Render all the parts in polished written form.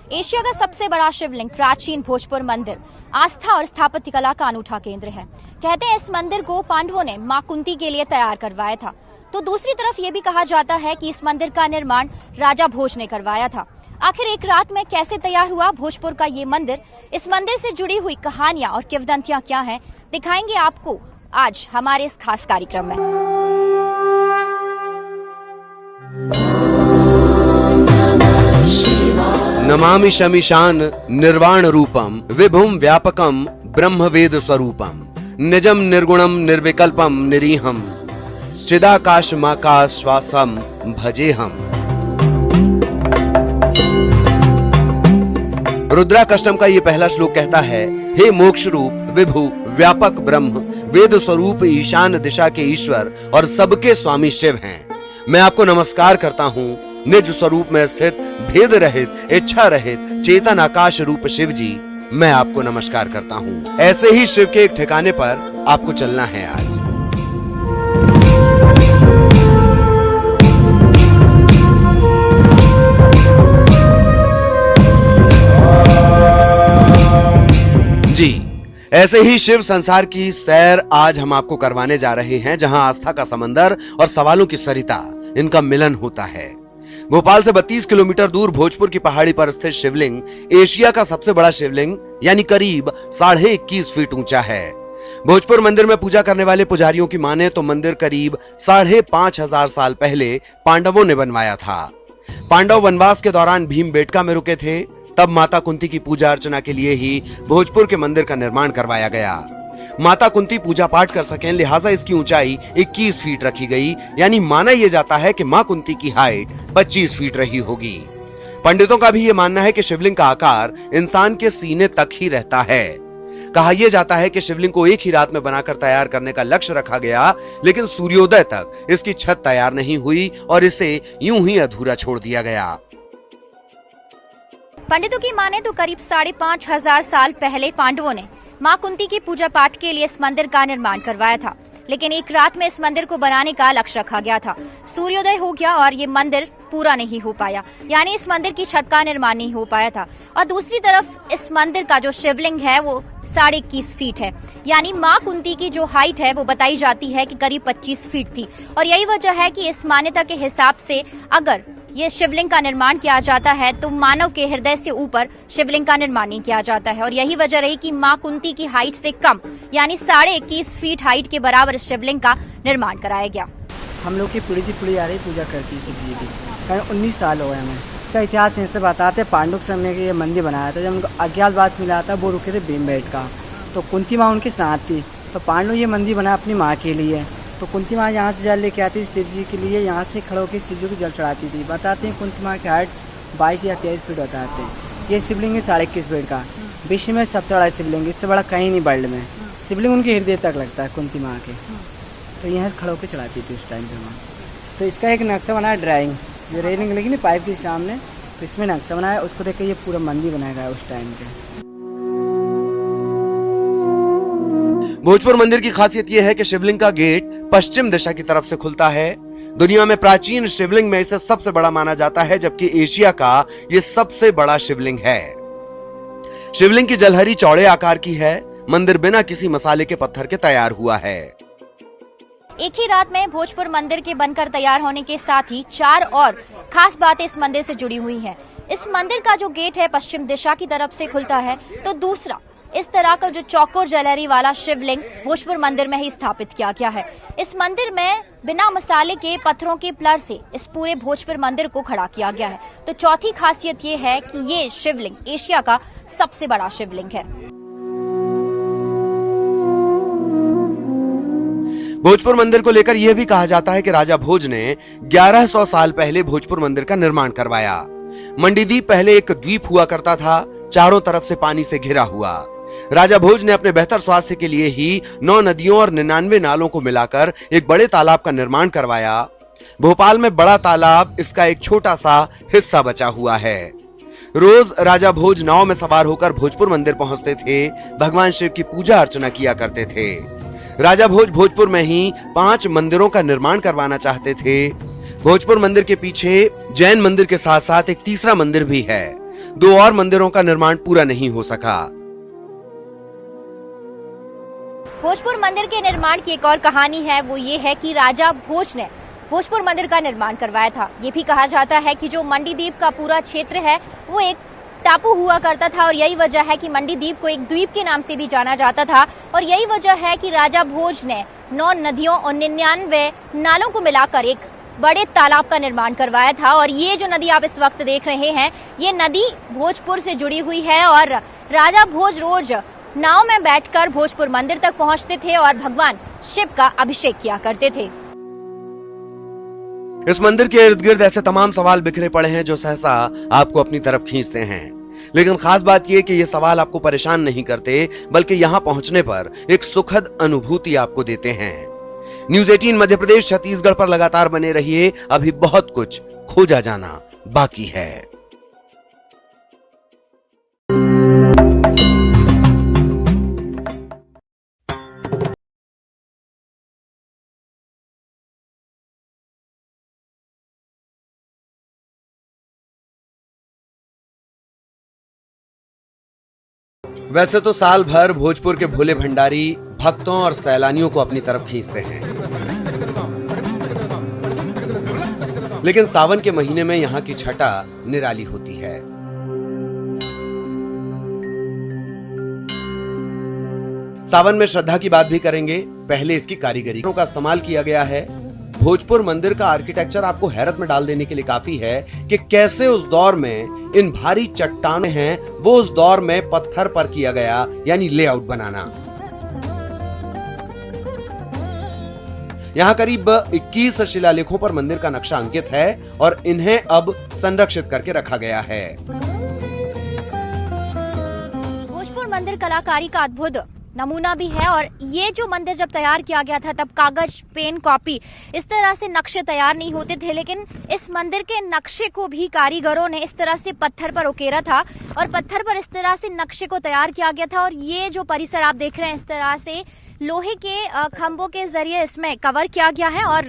Asia का सबसे बड़ा शिवलिंग प्राचीन भोजपुर मंदिर आस्था और स्थापत्य कला का अनूठा केंद्र है। कहते हैं इस मंदिर को पांडवों ने मां कुंती के लिए तैयार करवाया था। तो दूसरी तरफ ये भी कहा जाता है कि इस मंदिर का निर्माण राजा भोज ने करवाया था। आखिर एक रात में कैसे तैयार हुआ भोजपुर का ये मंदिर, इस मंदिर से जुड़ी हुई कहानियां और किंवदंतियां क्या हैं, दिखाएंगे आपको आज हमारे इस खास कार्यक्रम में। नमामि शमीशान निर्वाण रूपम विभुम व्यापकम ब्रह्म वेद स्वरूपम निजम निर्गुणम निर्विकल्पम निरीहम चिदाकाशमाकाश्वासम भजेहम। रुद्राकष्टम का ये पहला श्लोक कहता है, हे मोक्ष रूप विभु व्यापक ब्रह्म वेद स्वरूप ईशान दिशा के ईश्वर और सबके स्वामी शिव हैं। मैं आपको नमस्कार करता हूँ। निज स्वरूप में स्थित भेद रहित इच्छा रहित चेतन आकाश रूप शिव जी, मैं आपको नमस्कार करता हूँ। ऐसे ही शिव के एक ठिकाने पर आपको चलना है आज। जी, ऐसे ही शिव संसार की सैर आज हम आपको करवाने जा रहे हैं, जहां आस्था का समंदर और सवालों की सरिता इनका मिलन होता है। भोपाल से 32 किलोमीटर दूर भोजपुर की पहाड़ी पर स्थित शिवलिंग एशिया का सबसे बड़ा शिवलिंग यानी करीब 21.5 फीट ऊंचा है। भोजपुर मंदिर में पूजा करने वाले पुजारियों की माने तो मंदिर करीब 5,500 साल पहले पांडवों ने बनवाया था। पांडव वनवास के दौरान भीमबेटका में रुके थे, तब माता कुंती की पूजा अर्चना के लिए ही भोजपुर के मंदिर का निर्माण करवाया गया। माता कुंती पूजा पाठ कर सकें, लिहाजा इसकी ऊंचाई 21 फीट रखी गई, यानी माना यह जाता है कि मां कुंती की हाइट 25 फीट रही होगी। पंडितों का भी यह मानना है कि शिवलिंग का आकार इंसान के सीने तक ही रहता है। कहा यह जाता है कि शिवलिंग को एक ही रात में बनाकर तैयार करने का लक्ष्य रखा गया, लेकिन सूर्योदय तक इसकी छत तैयार नहीं हुई और इसे यूं ही अधूरा छोड़ दिया गया। पंडितों की माने तो करीब 5,500 साल पहले पांडवों ने मां कुंती की पूजा पाठ के लिए इस मंदिर का निर्माण करवाया था, लेकिन एक रात में इस मंदिर को बनाने का लक्ष्य रखा गया था। सूर्योदय हो गया और ये मंदिर पूरा नहीं हो पाया, यानी इस मंदिर की छत का निर्माण नहीं हो पाया था। और दूसरी तरफ इस मंदिर का जो शिवलिंग है वो 21.5 फीट है, यानी मां कुंती की जो हाइट है वो बताई जाती है कि करीब 25 फीट थी। और यही वजह है कि इस मान्यता के हिसाब से अगर ये शिवलिंग का निर्माण किया जाता है तो मानव के हृदय से ऊपर शिवलिंग का निर्माण नहीं किया जाता है। और यही वजह रही कि मां कुंती की हाइट से कम यानी 21.5 फीट हाइट के बराबर शिवलिंग का निर्माण कराया गया। हम लोग की पीढ़ी से पीढ़ी आ रही पूजा करती शिव जी की, कहीं 19 साल हो गए हमें। इसका इतिहास इनसे बताते, पांडव के समय ये मंदिर बनाया था। जब उनको अज्ञातवास मिला था, वो रुके थे भीमबेटका, तो कुंती माँ उनके साथ थी, तो पांडव ये मंदिर बनाया अपनी माँ के लिए। तो कुंती माँ यहाँ से जल लेके आती थी शिव जी के लिए, यहाँ से खड़े होकर शिव जी को जल चढ़ाती थी। बताते हैं कुंती माँ की हाइट 22 या 23 फीट बताते हैं। ये शिवलिंग है 21.5 फीट का, विश्व में सबसे बड़ा शिवलिंग, इससे बड़ा कहीं नहीं वर्ल्ड में। शिवलिंग उनके हृदय तक लगता है कुंती माँ के, तो यहाँ से खड़े होकर चढ़ाती थी उस टाइम पे माँ। तो इसका एक नक्शा बनाया ड्राइंग, जो रेलिंग लगी ना पाइप के सामने, तो इसमें नक्शा बनाया, उसको देख के ये पूरा मंदिर बनाया गया उस टाइम पे। भोजपुर मंदिर की खासियत यह है कि शिवलिंग का गेट पश्चिम दिशा की तरफ से खुलता है। दुनिया में प्राचीन शिवलिंग में इसे सबसे बड़ा माना जाता है, जबकि एशिया का यह सबसे बड़ा शिवलिंग है। शिवलिंग की जलहरी चौड़े आकार की है। मंदिर बिना किसी मसाले के पत्थर के तैयार हुआ है। एक ही रात में भोजपुर मंदिर के बनकर तैयार होने के साथ ही 4 और खास बातें इस मंदिर से जुड़ी हुई हैं। इस मंदिर का जो गेट है पश्चिम दिशा की तरफ से खुलता है, तो दूसरा इस तरह का जो चौकोर जलहरी वाला शिवलिंग भोजपुर मंदिर में ही स्थापित किया गया है। इस मंदिर में बिना मसाले के पत्थरों के पिलर से इस पूरे भोजपुर मंदिर को खड़ा किया गया है। तो चौथी खासियत ये है कि ये शिवलिंग एशिया का सबसे बड़ा शिवलिंग है। भोजपुर मंदिर को लेकर यह भी कहा जाता है कि राजा भोज ने 1100 साल पहले भोजपुर मंदिर का निर्माण करवाया। मंडीदीप पहले एक द्वीप हुआ करता था, चारों तरफ से पानी से घिरा हुआ। राजा भोज ने अपने बेहतर स्वास्थ्य के लिए ही 9 नदियों और 99 नालों को मिलाकर एक बड़े तालाब का निर्माण करवाया। भोपाल में बड़ा तालाब इसका एक छोटा सा हिस्सा बचा हुआ है। रोज राजा भोज नाव में सवार होकर भोजपुर मंदिर पहुंचते थे, भगवान शिव की पूजा अर्चना किया करते थे। राजा भोज भोजपुर में ही 5 मंदिरों का निर्माण करवाना चाहते थे। भोजपुर मंदिर के पीछे जैन मंदिर के साथ साथ एक तीसरा मंदिर भी है। 2 और मंदिरों का निर्माण पूरा नहीं हो सका। भोजपुर मंदिर के निर्माण की एक और कहानी है, वो ये है कि राजा भोज ने भोजपुर मंदिर का निर्माण करवाया था। ये भी कहा जाता है कि जो मंडीदीप का पूरा क्षेत्र है वो एक टापू हुआ करता था और यही वजह है कि मंडीदीप को एक द्वीप के नाम से भी जाना जाता था और यही वजह है कि राजा भोज ने 9 नदियों और 99 नालों को मिलाकर एक बड़े तालाब का निर्माण करवाया था। और ये जो नदी आप इस वक्त देख रहे हैं, ये नदी भोजपुर से जुड़ी हुई है और राजा भोज रोज नाव में बैठकर भोजपुर मंदिर तक पहुंचते थे और भगवान शिव का अभिषेक किया करते थे। इस मंदिर के इर्द गिर्द ऐसे तमाम सवाल बिखरे पड़े हैं जो सहसा आपको अपनी तरफ खींचते हैं, लेकिन खास बात यह कि ये सवाल आपको परेशान नहीं करते बल्कि यहाँ पहुंचने पर एक सुखद अनुभूति आपको देते हैं। न्यूज़ 18 मध्य प्रदेश छत्तीसगढ़ पर लगातार बने रहिए, अभी बहुत कुछ खोजा जाना बाकी है। वैसे तो साल भर भोजपुर के भोले भंडारी भक्तों और सैलानियों को अपनी तरफ खींचते हैं, लेकिन सावन के महीने में यहाँ की छटा निराली होती है। सावन में श्रद्धा की बात भी करेंगे, पहले इसकी कारीगरी का इस्तेमाल किया गया है। भोजपुर मंदिर का आर्किटेक्चर आपको हैरत में डाल देने के लिए काफी है कि कैसे उस दौर में इन भारी चट्टानें हैं वो उस दौर में पत्थर पर किया गया, यानी लेआउट बनाना। यहाँ करीब 21 शिलालेखों पर मंदिर का नक्शा अंकित है और इन्हें अब संरक्षित करके रखा गया है। भोजपुर मंदिर कलाकारी का अद्भुत नमूना भी है और ये जो मंदिर जब तैयार किया गया था तब कागज, पेन, कॉपी इस तरह से नक्शे तैयार नहीं होते थे, लेकिन इस मंदिर के नक्शे को भी कारीगरों ने इस तरह से पत्थर पर उकेरा था और पत्थर पर इस तरह से नक्शे को तैयार किया गया था। और ये जो परिसर आप देख रहे हैं इस तरह से लोहे के खंभों के जरिए इसमें कवर किया गया है और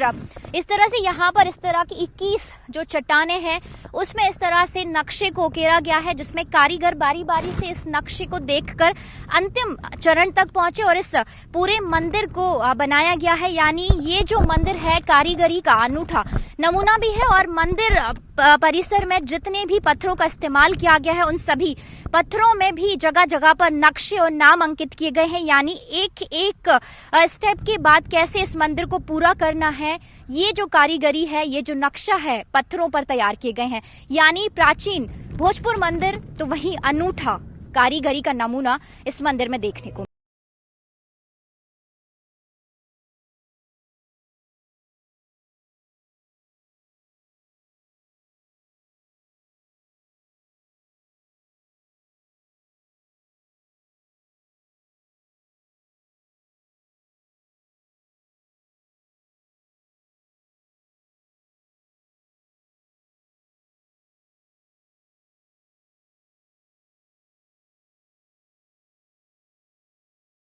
इस तरह से यहाँ पर इस तरह की 21 जो चट्टानें हैं उसमें इस तरह से नक्शे को उकेरा गया है, जिसमें कारीगर बारी बारी से इस नक्शे को देखकर अंतिम चरण तक पहुंचे और इस पूरे मंदिर को बनाया गया है। यानी ये जो मंदिर है कारीगरी का अनूठा नमूना भी है और मंदिर परिसर में जितने भी पत्थरों का इस्तेमाल किया गया है उन सभी पत्थरों में भी जगह जगह पर नक्शे और नाम अंकित किए गए हैं। यानी एक एक स्टेप के बाद कैसे इस मंदिर को पूरा करना है, ये जो कारीगरी है, ये जो नक्शा है पत्थरों पर तैयार किए गए हैं। यानी प्राचीन भोजपुर मंदिर तो वही अनूठा कारीगरी का नमूना इस मंदिर में देखने को।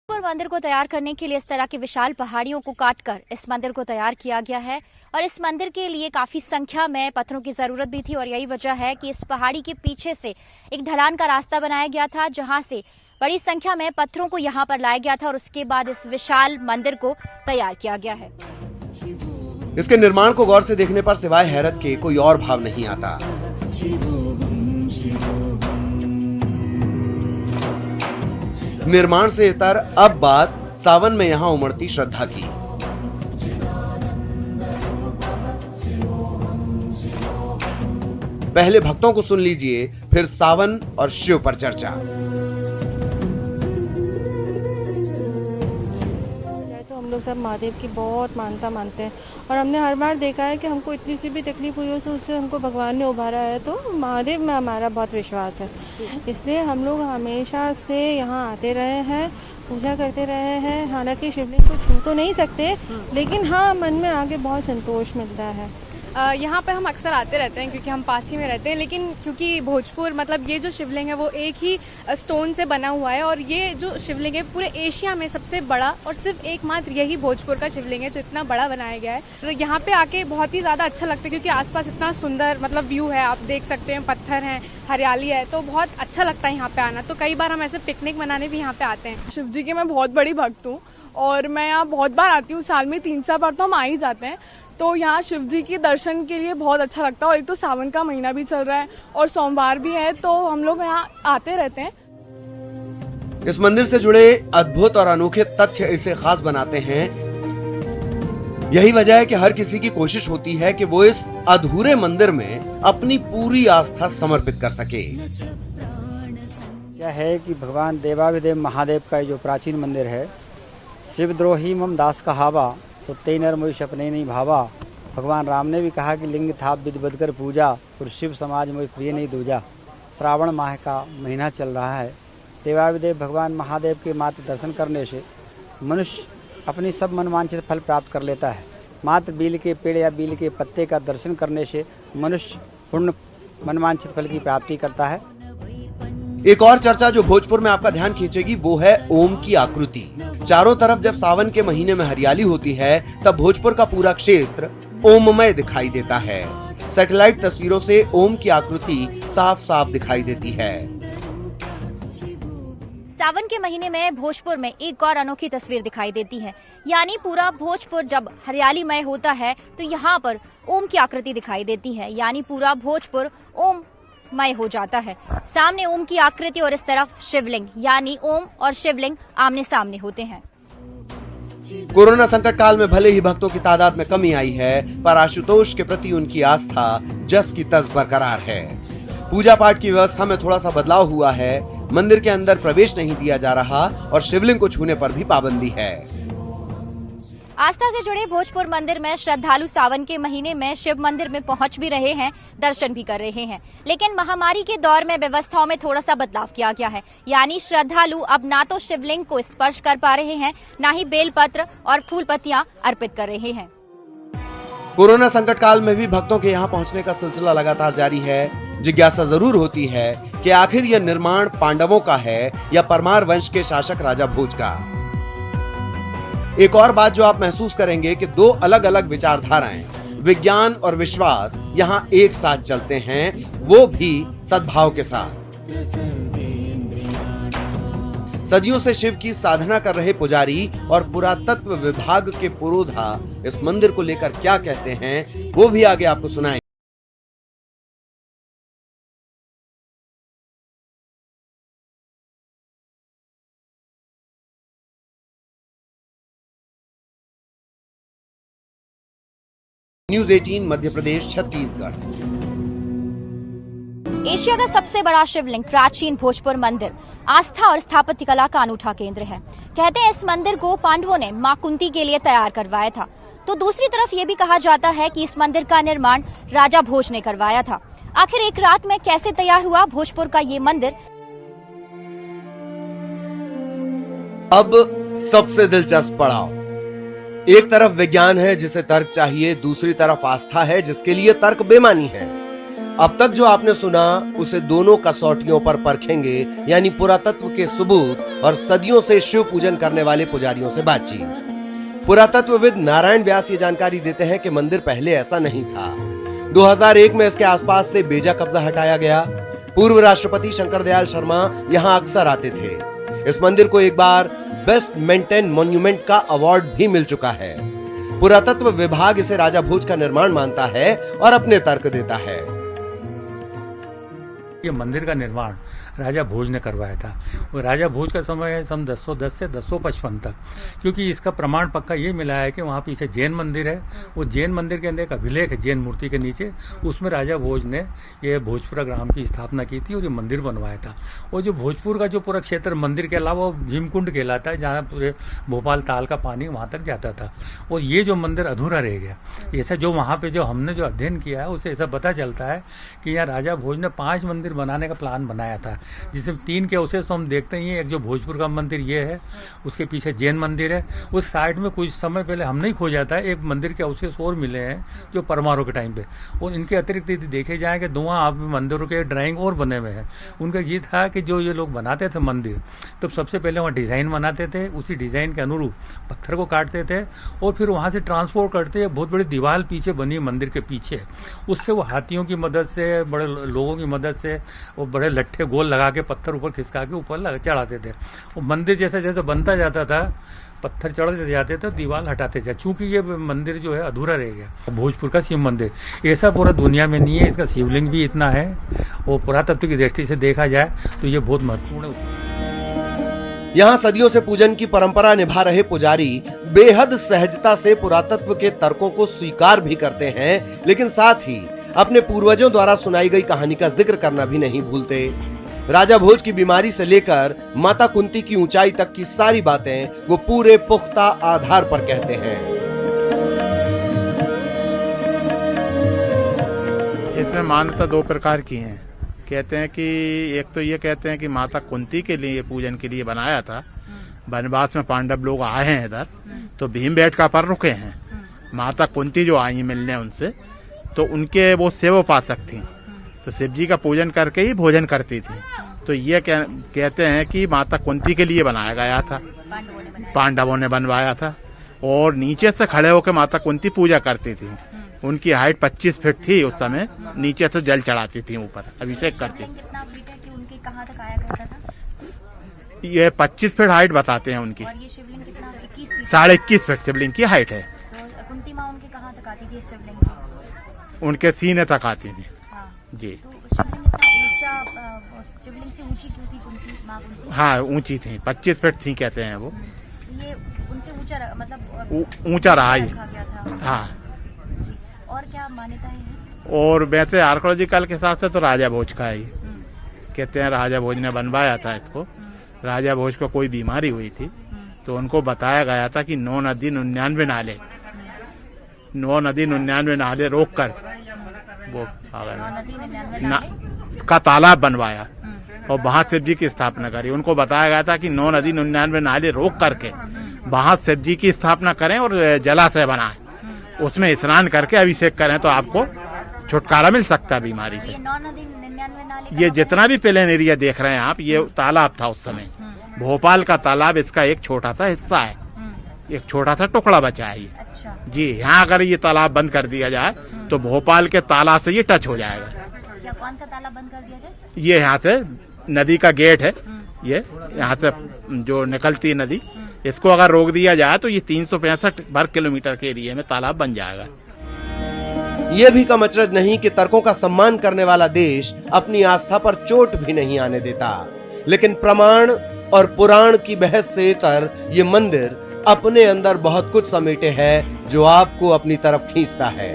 मंदिर को तैयार करने के लिए इस तरह की विशाल पहाड़ियों को काटकर इस मंदिर को तैयार किया गया है और इस मंदिर के लिए काफी संख्या में पत्थरों की जरूरत भी थी और यही वजह है कि इस पहाड़ी के पीछे से एक ढलान का रास्ता बनाया गया था जहां से बड़ी संख्या में पत्थरों को यहां पर लाया गया था और उसके बाद इस विशाल मंदिर को तैयार किया गया है। इसके निर्माण को गौर से देखने पर सिवाय हैरत के कोई और भाव नहीं आता। निर्माण से इतर अब बात सावन में यहाँ उमड़ती श्रद्धा की। पहले भक्तों को सुन लीजिए, फिर सावन और शिव पर चर्चा। तो हम लोग सब महादेव की बहुत मानता मानते हैं और हमने हर बार देखा है कि हमको इतनी सी भी तकलीफ हुई हो तो उससे हमको भगवान ने उभारा है। तो महादेव में हमारा बहुत विश्वास है, इसलिए हम लोग हमेशा से यहाँ आते रहे हैं, पूजा करते रहे हैं। हालांकि शिवलिंग को छू तो नहीं सकते, लेकिन हाँ मन में आगे बहुत संतोष मिलता है। यहाँ पे हम अक्सर आते रहते हैं क्योंकि हम पास ही में रहते हैं, लेकिन क्योंकि भोजपुर मतलब ये जो शिवलिंग है वो एक ही स्टोन से बना हुआ है और ये जो शिवलिंग है पूरे एशिया में सबसे बड़ा और सिर्फ एकमात्र यही भोजपुर का शिवलिंग है जो इतना बड़ा बनाया गया है। तो यहाँ पे आके बहुत ही ज़्यादा अच्छा लगता है क्योंकि आसपास इतना सुंदर मतलब व्यू है, आप देख सकते हैं, पत्थर हैं, हरियाली है, तो बहुत अच्छा लगता है यहाँ पे आना। तो कई बार हम ऐसे पिकनिक मनाने भी यहाँ पे आते हैं। शिव जी की मैं बहुत बड़ी भक्त हूँ और मैं यहाँ बहुत बार आती हूँ, साल में 3-4 बार तो हम आ ही जाते हैं। तो यहाँ शिव जी के दर्शन के लिए बहुत अच्छा लगता है और एक तो सावन का महीना भी चल रहा है और सोमवार भी है, तो हम लोग यहाँ आते रहते हैं। इस मंदिर से जुड़े अद्भुत और अनोखे तथ्य इसे खास बनाते हैं। यही वजह है कि हर किसी की कोशिश होती है कि वो इस अधूरे मंदिर में अपनी पूरी आस्था समर्पित कर सके। यह है कि भगवान देवाधिदेव महादेव का जो प्राचीन मंदिर है, शिवद्रोही मम दास कहावा तो ते नर मोहि सपने नहीं भावा। भगवान राम ने भी कहा कि लिंग थाप विधि बद कर पूजा और शिव समाज मोहि प्रिय नहीं दूजा। श्रावण माह का महीना चल रहा है। देवाधिदेव भगवान महादेव के मात्र दर्शन करने से मनुष्य अपनी सब मनवांछित फल प्राप्त कर लेता है। मात्र बील के पेड़ या बील के पत्ते का दर्शन करने से मनुष्य पूर्ण मनवांछित फल की प्राप्ति करता है। एक और चर्चा जो भोजपुर में आपका ध्यान खींचेगी वो है ओम की आकृति। चारों तरफ जब सावन के महीने में हरियाली होती है तब भोजपुर का पूरा क्षेत्र ओममय दिखाई देता है। सैटेलाइट तस्वीरों से ओम की आकृति साफ साफ दिखाई देती है। सावन के महीने में भोजपुर में एक और अनोखी तस्वीर दिखाई देती है, यानी पूरा भोजपुर जब हरियालीमय होता है तो यहाँ पर ओम की आकृति दिखाई देती है, यानी पूरा भोजपुर ओममय हो जाता है। सामने ओम की आकृति और इस तरफ शिवलिंग, यानी ओम और शिवलिंग आमने सामने होते हैं। कोरोना संकट काल में भले ही भक्तों की तादाद में कमी आई है, पर आशुतोष के प्रति उनकी आस्था जस की तस बरकरार है। पूजा पाठ की व्यवस्था में थोड़ा सा बदलाव हुआ है। मंदिर के अंदर प्रवेश नहीं दिया जा रहा और शिवलिंग को छूने पर भी पाबंदी है। आस्था से जुड़े भोजपुर मंदिर में श्रद्धालु सावन के महीने में शिव मंदिर में पहुंच भी रहे हैं, दर्शन भी कर रहे हैं, लेकिन महामारी के दौर में व्यवस्थाओं में थोड़ा सा बदलाव किया गया है, यानी श्रद्धालु अब ना तो शिवलिंग को स्पर्श कर पा रहे हैं, ना ही बेलपत्र और फूल पत्तियां अर्पित कर रहे हैं। कोरोना संकट काल में भी भक्तों के यहाँ पहुँचने का सिलसिला लगातार जारी है। जिज्ञासा जरूर होती है कि आखिर यह निर्माण पांडवों का है या परमार वंश के शासक राजा भोज का। एक और बात जो आप महसूस करेंगे कि दो अलग अलग विचारधाराएं, विज्ञान और विश्वास, यहाँ एक साथ चलते हैं, वो भी सद्भाव के साथ। सदियों से शिव की साधना कर रहे पुजारी और पुरातत्व विभाग के पुरोधा इस मंदिर को लेकर क्या कहते हैं वो भी आगे आपको सुनाएंगे। न्यूज़ 18 मध्य प्रदेश छत्तीसगढ़। एशिया का सबसे बड़ा शिवलिंग प्राचीन भोजपुर मंदिर आस्था और स्थापत्य कला का अनूठा केंद्र है। कहते हैं इस मंदिर को पांडवों ने मां कुंती के लिए तैयार करवाया था। तो दूसरी तरफ ये भी कहा जाता है कि इस मंदिर का निर्माण राजा भोज ने करवाया था। आखिर एक रात में कैसे तैयार हुआ भोजपुर का ये मंदिर? अब सबसे दिलचस्प पड़ाव। एक तरफ विज्ञान है जिसे तर्क चाहिए, दूसरी तरफ आस्था है जिसके लिए तर्क बेमानी है। अब तक जो आपने सुना उसे दोनों कसौटियों पर परखेंगे, यानी पुरातत्व के सबूत और सदियों से शिव पूजन करने वाले पुजारियों से बातचीत। पुरातत्वविद नारायण व्यास ये जानकारी देते हैं कि मंदिर पहले ऐसा नहीं था। 2001 में इसके आसपास से बेजा कब्जा हटाया गया। पूर्व राष्ट्रपति शंकर दयाल शर्मा यहाँ अक्सर आते थे। इस मंदिर को एक बार बेस्ट मेंटेन मॉन्यूमेंट का अवार्ड भी मिल चुका है। पुरातत्व विभाग इसे राजा भोज का निर्माण मानता है और अपने तर्क देता है। ये मंदिर का निर्माण राजा भोज ने करवाया था। वो राजा भोज का समय है सन 1010 से 1055 तक, क्योंकि इसका प्रमाण पक्का ये मिला है कि वहाँ पीछे जैन मंदिर है। वो जैन मंदिर के अंदर एक अभिलेख है जैन मूर्ति के नीचे, उसमें राजा भोज ने ये भोजपुरा ग्राम की स्थापना की थी और ये मंदिर बनवाया था। और जो भोजपुर का जो पूरा क्षेत्र मंदिर के अलावा भीमकुंड कहलाता है, जहाँ पूरे भोपाल ताल का पानी वहाँ तक जाता था। और ये जो मंदिर अधूरा रह गया, ऐसा जो वहाँ पे जो हमने जो अध्ययन किया है उससे ऐसा पता चलता है कि यहाँ राजा भोज ने 5 मंदिर बनाने का प्लान बनाया था। जिसमें 3 के अवशेष तो हम देखते ही हैं। एक जो भोजपुर का मंदिर ये है, उसके पीछे जैन मंदिर है, उस साइड में कुछ समय पहले हमने ही खोजा था, एक मंदिर के अवशेष और मिले हैं जो परमारों के टाइम पे। और इनके अतिरिक्त यदि देखे जाए कि 2 आप मंदिरों के ड्राइंग और बने हुए हैं। उनका ये था कि जो ये लोग बनाते थे मंदिर, तो सबसे पहले वहाँ डिजाइन बनाते थे, उसी डिजाइन के अनुरूप पत्थर को काटते थे और फिर वहाँ से ट्रांसपोर्ट करते। बहुत बड़ी दीवार पीछे बनी मंदिर के पीछे, उससे वो हाथियों की मदद से, बड़े लोगों की मदद से वो बड़े लट्ठे गोल लगा के पत्थर ऊपर खिसका के ऊपर चढ़ाते थे। वो मंदिर जैसे जैसे बनता जाता था, पत्थर चढ़ते जाते थे, दीवार हटाते थे, चूंकि ये मंदिर जो है अधूरा रह गया। भोजपुर का शिव मंदिर ऐसा पूरा दुनिया में नहीं है, इसका शिवलिंग भी इतना है और पुरातत्व की दृष्टि से देखा जाए तो ये बहुत महत्वपूर्ण है। यहाँ सदियों से पूजन की परंपरा निभा रहे पुजारी बेहद सहजता से पुरातत्व के तर्कों को स्वीकार भी करते हैं, लेकिन साथ ही अपने पूर्वजों द्वारा सुनाई गई कहानी का जिक्र करना भी नहीं भूलते। राजा भोज की बीमारी से लेकर माता कुंती की ऊंचाई तक की सारी बातें वो पूरे पुख्ता आधार पर कहते हैं। इसमें मान्यता 2 प्रकार की हैं। कहते हैं कि एक तो ये कहते हैं कि माता कुंती के लिए पूजन के लिए बनाया था। वनवास में पांडव लोग आए हैं इधर, तो भीमबेटका पर रुके हैं। माता कुंती जो आई मिलने उनसे, तो उनके वो सेवोपासक थी, तो शिव जी का पूजन करके ही भोजन करती थी। तो ये कहते हैं कि माता कुंती के लिए बनाया गया था, पांडवों ने बनवाया था। और नीचे से खड़े होकर माता कुंती पूजा करती थी। उनकी हाइट 25 फीट थी उस समय, नीचे से जल चढ़ाती थी, ऊपर अभिषेक करती थी। ये 25 फीट हाइट बताते हैं उनकी, 21.5 फीट शिवलिंग की हाइट है। कुंती माँ उनके कहाँ तक आती थी शिवलिंग की? उनके सीने तक आती थी। जी। तो शिवलिंग से ऊंची क्यों थी कुंती माँ? हाँ, ऊंची थी, 25 फीट थी कहते हैं वो। ये उनसे ऊंचा मतलब ऊंचा रहा ये। हाँ। और क्या मान्यताएं हैं? और वैसे आर्कोलॉजिकल के हिसाब से तो राजा भोज का है। कहते हैं राजा भोज ने बनवाया था इसको। राजा भोज को कोई बीमारी हुई थी, तो उनको बताया गया था कि 9 नदी 99 नाले, 9 नदी 99 नाले रोक कर वो का तालाब बनवाया और वहां शिव जी की स्थापना करी। उनको बताया गया था कि 9 नदी 99 नाले रोक करके वहां शिव जी की स्थापना करें और जलाशय बनाएं, उसमें स्नान करके अभिषेक करें तो आपको छुटकारा मिल सकता है बीमारी से। ये जितना भी प्लेन एरिया देख रहे हैं आप, ये तालाब था उस समय, भोपाल का तालाब। इसका एक छोटा सा हिस्सा है, एक छोटा सा टुकड़ा बचा है ये। अच्छा। जी, यहाँ अगर ये तालाब बंद कर दिया जाए तो भोपाल के तालाब से ये टच हो जाएगा। क्या कौन सा तालाब बंद कर दिया जाए? ये यहाँ से नदी का गेट है, ये यहाँ से जो निकलती है नदी, इसको अगर रोक दिया जाए तो ये 365 वर्ग किलोमीटर के एरिया में तालाब बन जाएगा। ये भी कम अचरज नहीं कि तर्कों का सम्मान करने वाला देश अपनी आस्था पर चोट भी नहीं आने देता, लेकिन प्रमाण और पुराण की बहस से तर ये मंदिर अपने अंदर बहुत कुछ समेटे है जो आपको अपनी तरफ खींचता है।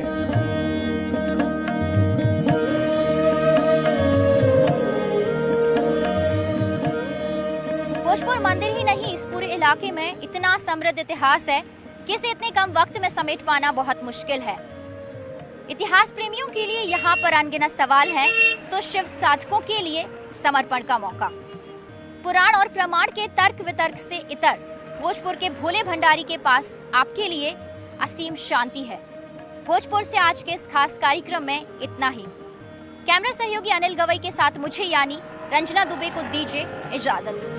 भोजपुर मंदिर ही नहीं, इस पूरे इलाके में इतना समृद्ध इतिहास है कि इसे इतने कम वक्त में समेट पाना बहुत मुश्किल है। इतिहास प्रेमियों के लिए यहाँ पर अनगिनत सवाल हैं, तो शिव साधकों के लिए समर्पण का मौका। पुराण और प्रमाण के तर्क वितर्क से इतर भोजपुर के भोले भंडारी के पास आपके लिए असीम शांति है। भोजपुर से आज के इस खास कार्यक्रम में इतना ही। कैमरा सहयोगी अनिल गवई के साथ मुझे यानी रंजना दुबे को दीजिए इजाजत।